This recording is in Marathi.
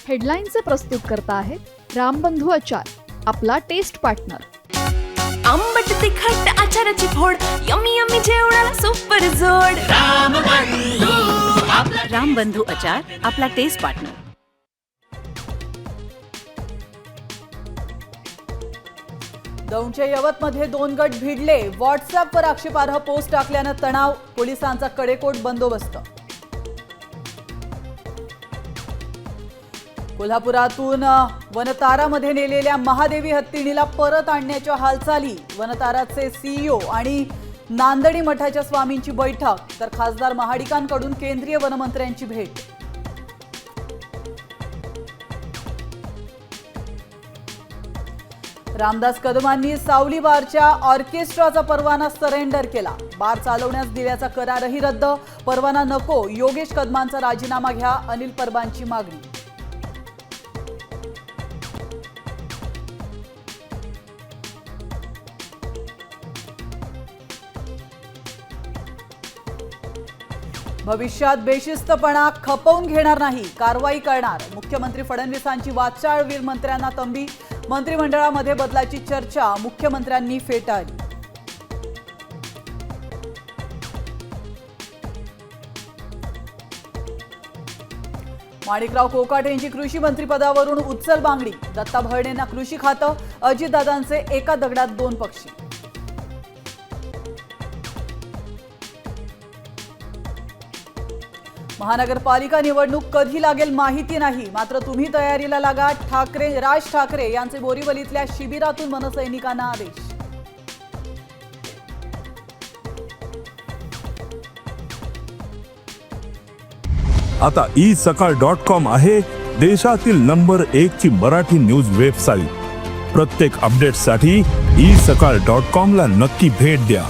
हेडलाईनचे प्रस्तुत करता आहेत रामबंधू आचार, आपला टेस्ट पार्टनर. आंबट तिखट आचाराची फोड, यम्मी यम्मी जेवणाला सुपर जोड. रामबंधू आचार, आपला टेस्ट पार्टनर. दौंडच्या यवतमध्ये 2 गट भिडले. व्हॉट्सअपवर आक्षेपार्ह पोस्ट टाकल्यानं तणाव, पोलिसांचा कडेकोट बंदोबस्त. कोल्हापुरातून वनतारामध्ये नेलेल्या महादेवी हत्तीणीला परत आणण्याच्या हालचाली. वनताराचे सीईओ आणि नांदणी मठाच्या स्वामींची बैठक, तर खासदार महाडिकांकडून केंद्रीय वनमंत्र्यांची भेट. रामदास कदमांनी सावली बारच्या ऑर्केस्ट्राचा परवाना सरेंडर केला. बार चालवण्यास दिल्याचा करारही रद्द. परवाना नको, योगेश कदमांचा राजीनामा घ्या, अनिल परबांची मागणी. भविष्यात बेशिस्तपणा खपवून घेणार नाही, कारवाई करणार. मुख्यमंत्री फडणवीसांची वाचाळ, वीर मंत्र्यांना तंबी. मंत्रिमंडळामध्ये बदलाची चर्चा मुख्यमंत्र्यांनी फेटाळली. माणिकराव कोकाटेंची कृषी मंत्रिपदावरून उचलबांगडी. दत्ता भरणेंना कृषी खातं, अजितदादांचे एका दगडात 2 पक्षी. महानगरपालिका निवडणूक कधी लागेल माहिती नाही, मात्र तुम्ही तयारीला लागा. राज ठाकरे यांचे बोरीवलीतल्या शिबिरातून मनसैनिकांना आदेश. आता isakal.com आहे देशातील नंबर 1 ची मराठी न्यूज वेबसाईट. प्रत्येक अपडेटसाठी isakal.com ला नक्की भेट द्या.